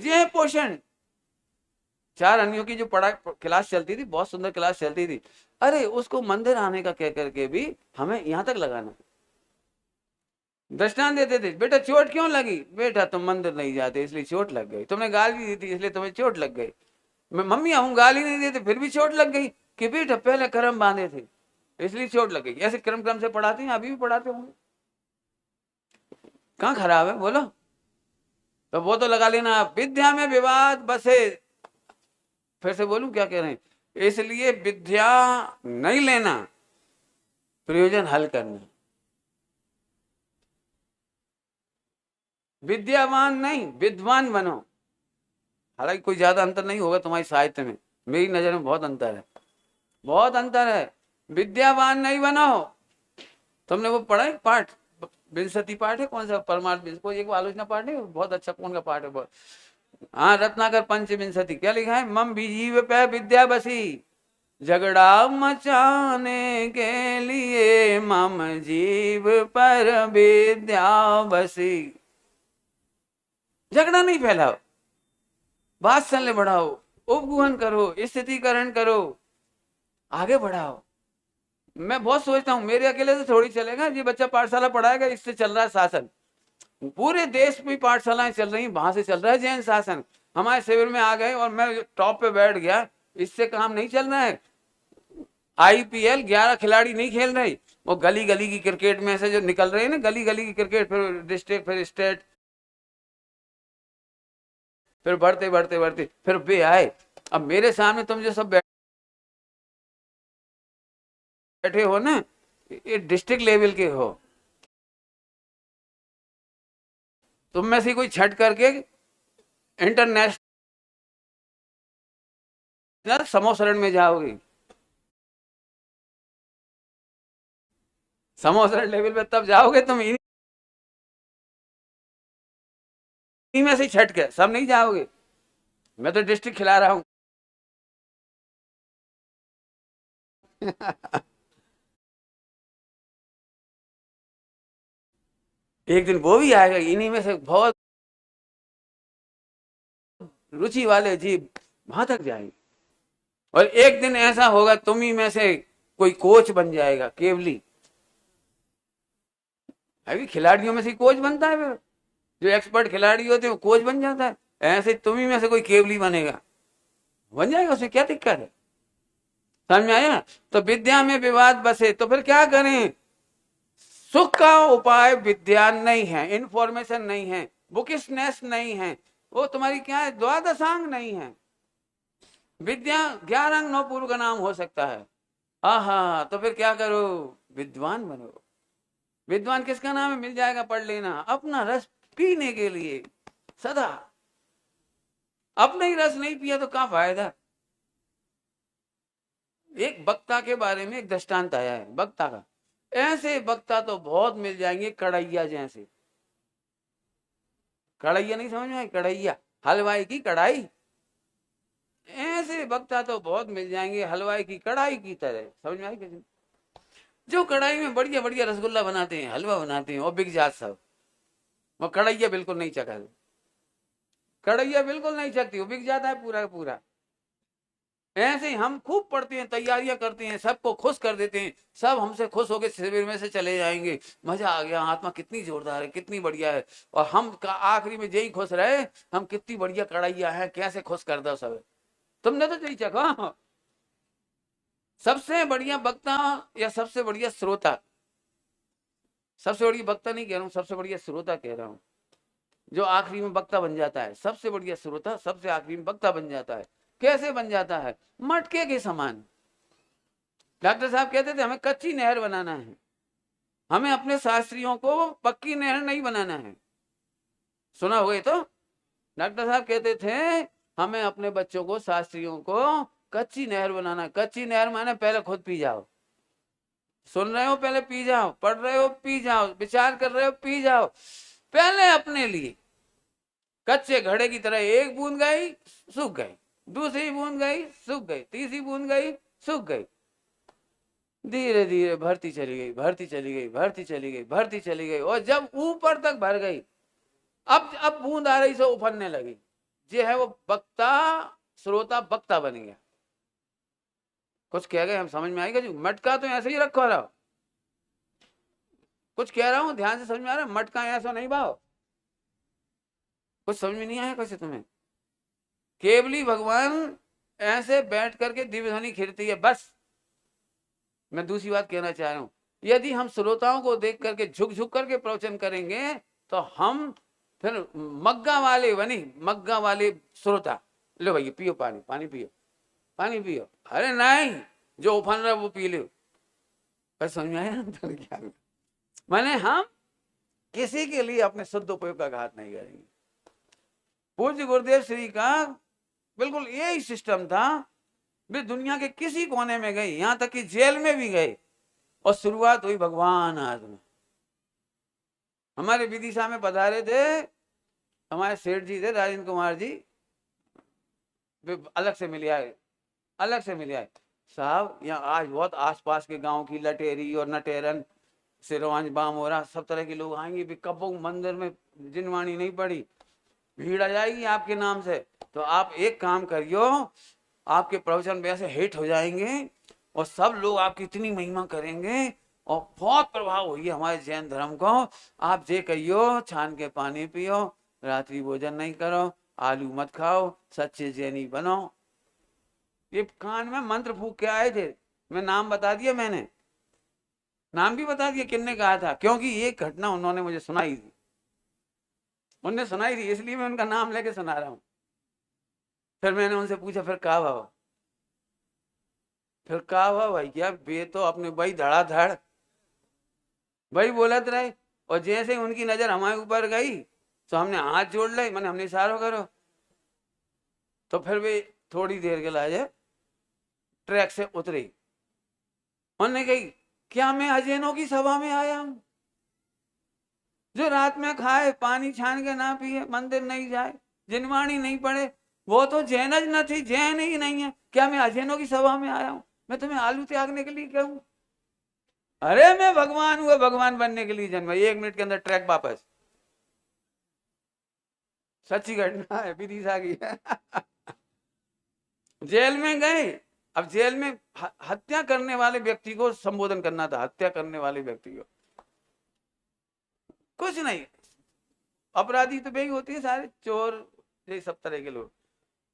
ये है पोषण। 4 अन्यों की जो क्लास चलती थी, बहुत सुंदर क्लास चलती थी, अरे उसको मंदिर आने का कह करके भी हमें यहां तक लगाना। दृष्टांत देते थे, बेटा चोट क्यों लगी, बेटा तुम मंदिर नहीं जाते इसलिए चोट लग गई, तुमने गाली दी थी इसलिए तुम्हें चोट लग गई। मैं मम्मी हम गाली नहीं देते फिर भी चोट लग गई, कि बेटा पहले कर्म बांधे थे इसलिए चोट लग गई। ऐसे क्रम क्रम से पढ़ाते हैं, अभी भी पढ़ाते होंगे। कहाँ खराब है बोलो? तो वो तो लगा लेना, विद्या में विवाद बसे। फिर से बोलूं क्या कह रहे हैं? इसलिए विद्या नहीं लेना, प्रयोजन हल करना। विद्यावान नहीं, विद्वान बनो। हालांकि कोई ज्यादा अंतर नहीं होगा तुम्हारी साहित्य में, मेरी नजर में बहुत अंतर है, बहुत अंतर है। विद्यावान नहीं बनो। तुमने वो पढ़ा है पाठ, विंशति पाठ है, कौन सा परमार्थ को एक आलोचना पाठ है बहुत अच्छा, कौन का पाठ है बहुत? हाँ, रत्नाकर पंचविंशति। क्या लिखा है? मम जीव पे विद्या बसी, झगड़ा मचाने के लिए मम जीव पर विद्या बसी। झगड़ा नहीं फैलाओ, वात्सल्य बढ़ाओ, उपगुहन करो, स्थितिकरण करो, आगे बढ़ाओ। मैं बहुत सोचता हूँ मेरे अकेले से थोड़ी चलेगा, ये बच्चा पाठशाला पढ़ाएगा इससे चल रहा है शासन। पूरे देश में पाठशालाएं चल रही, वहां से चल रहा है जैन शासन। हमारे शिविर में आ गए और मैं टॉप पे बैठ गया, इससे काम नहीं चल रहा है। IPL 11 खिलाड़ी नहीं खेल रहे, वो गली गली की क्रिकेट में से जो निकल रहे हैं ना, गली गली की क्रिकेट, फिर डिस्ट्रिक्ट, फिर स्टेट, फिर बढ़ते बढ़ते बढ़ते फिर वे आए। अब मेरे सामने तुम जो सब बैठे हो ना, ये डिस्ट्रिक्ट लेवल के हो। तुम में से कोई छट करके इंटरनेशनल समोसरण में जाओगे, समोसरण लेवल पे तब जाओगे तुम। इन्हीं में से छट के, सब नहीं जाओगे। मैं तो डिस्ट्रिक्ट खिला रहा हूं। एक दिन वो भी आएगा, इन्हीं में से बहुत रुचि वाले जीव वहां तक जाएंगे। और एक दिन ऐसा होगा तुम ही में से कोई कोच बन जाएगा, केवली। अभी खिलाड़ियों में से कोच बनता है, फिर जो एक्सपर्ट खिलाड़ी होते हैं वो कोच बन जाता है। ऐसे तुम ही में से कोई केवली बनेगा, बन जाएगा, उसमें क्या दिक्कत है? समझ में आया? तो विद्या में विवाद बसे, तो फिर क्या करें? सुख का उपाय विद्या नहीं है, इंफॉर्मेशन नहीं है, बुकिशनेस नहीं है, वो तुम्हारी क्या है, द्वादशांग नहीं है। विद्या 11 अंग 9 पूर्व का नाम हो सकता है। हाँ, तो फिर क्या करो? विद्वान बनो। विद्वान किसका नाम है? मिल जाएगा, पढ़ लेना। अपना रस पीने के लिए सदा, अपना ही रस नहीं पिया तो क्या फायदा? एक वक्ता के बारे में एक दृष्टांत आया है, वक्ता का। ऐसे वक्ता तो बहुत मिल जाएंगे, कढ़ैया जैसे। कढ़ैया नहीं समझ में आई? कढ़ैया, हलवाई की कढ़ाई। ऐसे वक्ता तो बहुत मिल जाएंगे, हलवाई की कढ़ाई की तरह। समझ में आई किसी? जो कढ़ाई में बढ़िया बढ़िया रसगुल्ला बनाते हैं, हलवा बनाते हैं, और बिक जात सब। वो कढ़ैया बिल्कुल नहीं चखा, कढ़ैया बिल्कुल नहीं चखती, वो बिक जाता है पूरा पूरा। ऐसे ही हम खूब पढ़ते हैं, तैयारियां करते हैं, सबको खुश कर देते हैं, सब हमसे खुश होकर शिविर में से चले जाएंगे, मजा आ गया, आत्मा कितनी जोरदार है, कितनी बढ़िया है। और हम आखिरी में यही खुश रहे, हम कितनी बढ़िया कढ़ैया है, कैसे खुश कर दो सब। तुमने तो यही चखा। सबसे बढ़िया वक्ता या सबसे बढ़िया श्रोता, सबसे बढ़िया वक्ता नहीं कह रहा हूं, सबसे बढ़िया श्रोता कह रहा हूं, जो आखिरी में वक्ता बन जाता है। सबसे बढ़िया श्रोता सबसे आखिरी में वक्ता बन जाता है। कैसे बन जाता है? मटके के समान। डॉक्टर साहब कहते थे हमें कच्ची नहर बनाना है, हमें अपने शास्त्रियों को पक्की नहर नहीं बनाना है। सुना हुआ तो? डॉक्टर साहब कहते थे हमें अपने बच्चों को, शास्त्रियों को कच्ची नहर बनाना है। कच्ची नहर माने पहले खुद पी जाओ। सुन रहे हो? पहले पी जाओ, पढ़ रहे हो पी जाओ, विचार कर रहे हो पी जाओ। पहले अपने लिए कच्चे घड़े की तरह, एक बूंद गई सूख गई, दूसरी बूंद गई सूख गई, तीसरी बूंद गई सूख गई, धीरे धीरे भरती चली गई, भरती चली गई, भरती चली गई, भरती चली गई, और जब ऊपर तक भर गई, अब बूंद आ रही से उफरने लगी। ये है वो वक्ता, श्रोता वक्ता बन गया। कुछ कह गए हम समझ में आएगा जी? मटका तो ऐसे ही रखो रहा, कुछ कह रहा हूं ध्यान से समझ में आ रहा है? मटका ऐसा नहीं भाव, कुछ समझ में नहीं आया कैसे तुम्हें? केवली भगवान ऐसे बैठ करके दिव्य ध्वनि खिरती है बस। मैं दूसरी बात कहना चाह रहा हूं, यदि हम श्रोताओं को देख करके झुक झुक करके प्रवचन करेंगे तो हम फिर मग्गा वाले बनी, मग्गा वाले श्रोता। लो भैया पियो पानी, पानी पियो, पानी पियो। अरे नहीं, जो उफन रहा वो पी लो। बस समझ में आया? क्या मैंने, हम किसी के लिए अपने शुद्ध उपयोग का घात नहीं करेंगे। पूज्य गुरुदेव श्री का बिल्कुल यही सिस्टम था। वे दुनिया के किसी कोने में गए, यहां तक कि जेल में भी गए, और शुरुआत हुई भगवान आज में। हमारे विदिशा में पधारे थे हमारे सेठ जी थे, राजेंद्र कुमार जी, वे अलग से मिले आए, अलग से मिले आए। साहब यहाँ आज बहुत आसपास के गांव की लटेरी और नटेरन सिरवांज बामोरा सब तरह के लोग आएंगे, भी कब मंदिर में जिनवाणी नहीं पड़ी, भीड़ आ जाएगी आपके नाम से। तो आप एक काम करियो, आपके प्रवचन वैसे हिट हो जाएंगे और सब लोग आपकी इतनी महिमा करेंगे और बहुत प्रभाव हुई हमारे जैन धर्म को। आप जे कहियो छान के पानी पियो, रात्रि भोजन नहीं करो, आलू मत खाओ, सच्चे जैनी बनो। ये कान में मंत्र फूक के आए थे, मैं नाम बता दिया, मैंने नाम भी बता दिया किन्ने कहा था, क्योंकि ये घटना उन्होंने मुझे सुनाई थी, उनने सुनाई थी, इसलिए मैं उनका नाम लेके सुना रहा हूं। फिर मैंने उनसे पूछा फिर कहा भाव, फिर कहा भाव भैया बे तो अपने भाई धड़ाधड़ भाई बोलत रहे, और जैसे उनकी नजर हमारे ऊपर गई तो हमने हाथ जोड़ ले, मैंने हमने इशारा करो। तो फिर वे थोड़ी देर के लिए ट्रैक से उतरी, उन्होंने कही क्या मैं अजैनों की सभा में आया हूं? जो रात में खाए, पानी छान के ना पिए, मंदिर नहीं जाए, जिनवाणी नहीं पड़े, वो तो जैनज न थी, जैन ही नहीं है। क्या मैं अजैनों की सभा में आया हूं? मैं तुम्हें आलू त्यागने के लिए कहूं? अरे मैं भगवान हुआ, भगवान बनने के लिए जन्मा। 1 मिनट के अंदर ट्रैक वापस। सच्ची घटना है, विदिशा की। जेल में गए, अब जेल में हत्या करने वाले व्यक्ति को संबोधन करना था, हत्या करने वाले व्यक्ति को। कुछ नहीं, अपराधी तो वही होती है, सारे चोर, ये सब तरह के लोग।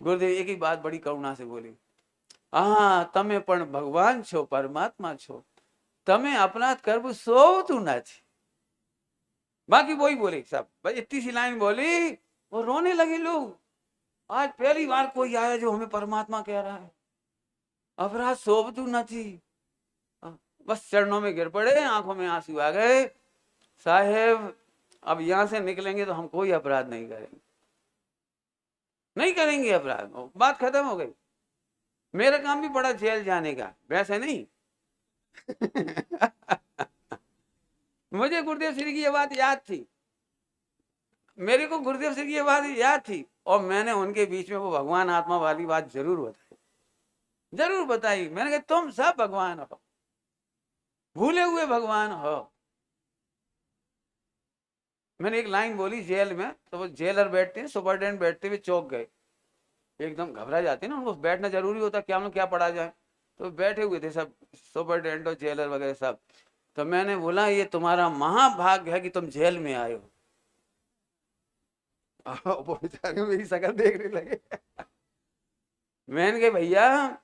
गुरुदेव एक ही बात बड़ी करुणा से बोली, हाँ तमे पण भगवान छो, परमात्मा छो, तमे अपराध करबू सो तू ना छी। बाकी वही बोले सब, भाई इतनी सी लाइन बोली, वो रोने लगे लोग। आज पहली बार कोई आया जो हमें परमात्मा कह रहा है, अपराध सोबतू न थी। बस चरणों में गिर पड़े, आंखों में आंसू आ गए। साहेब अब यहां से निकलेंगे तो हम कोई अपराध नहीं करेंगे, नहीं करेंगे अपराध, बात खत्म हो गई। मेरा काम भी पड़ा जेल जाने का, वैसे नहीं। मुझे गुरुदेव श्री की ये बात याद थी, मेरे को गुरुदेव श्री की ये बात याद थी, और मैंने उनके बीच में वो भगवान आत्मा वाली बात जरूर बताई, जरूर बताई। मैंने कहा तुम सब भगवान हो, भूले हुए भगवान हो। मैंने एक लाइन बोली जेल में, तो वो जेलर बैठते हैं, सुपरटेंडेंट बैठते हुए चौंक गए, एकदम घबरा जाते हैं ना, उनको बैठना जरूरी होता है, क्या हम लोग क्या पढ़ा जाए। तो बैठे हुए थे सब सुपरटेंडेंट और जेलर वगैरह सब। तो मैंने बोला ये तुम्हारा महाभाग्य है कि तुम जेल में आए हो। वो बेचारे मेरी शक्ल देखने लगे। मैंने कहा भैया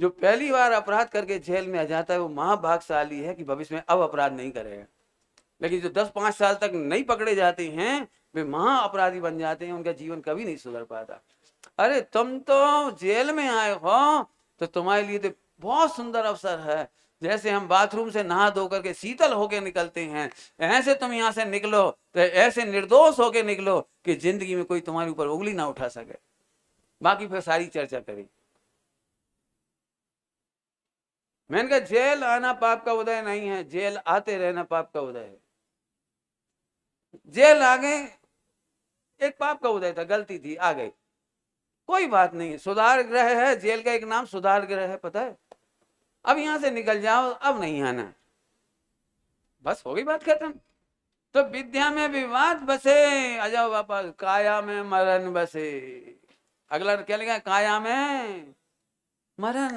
जो पहली बार अपराध करके जेल में आ जाता है वो महाभाग्यशाली है कि भविष्य में अब अपराध नहीं करेगा। लेकिन जो 10-5 साल तक नहीं पकड़े जाते हैं वे महा अपराधी बन जाते हैं, उनका जीवन कभी नहीं सुधर पाता। अरे तुम तो जेल में आए हो तो तुम्हारे लिए तो बहुत सुंदर अवसर है, जैसे हम बाथरूम से नहा धो करके शीतल होके निकलते हैं, ऐसे तुम यहाँ से निकलो तो ऐसे निर्दोष होके निकलो कि जिंदगी में कोई तुम्हारे ऊपर उंगली ना उठा सके। बाकी फिर सारी चर्चा करी। मैंने कहा जेल आना पाप का उदय नहीं है, जेल आते रहना पाप का उदय है। जेल आ गए, एक पाप का उदय था, गलती थी, आ गए, कोई बात नहीं, सुधार गृह है, जेल का एक नाम सुधार गृह है, पता है। अब यहां से निकल जाओ, अब नहीं आना, बस हो गई बात खत्म। तो विद्या में विवाद बसे, आ जाओ वापस, काया में मरण बसे। अगला क्या लिखा है, काया में मरण।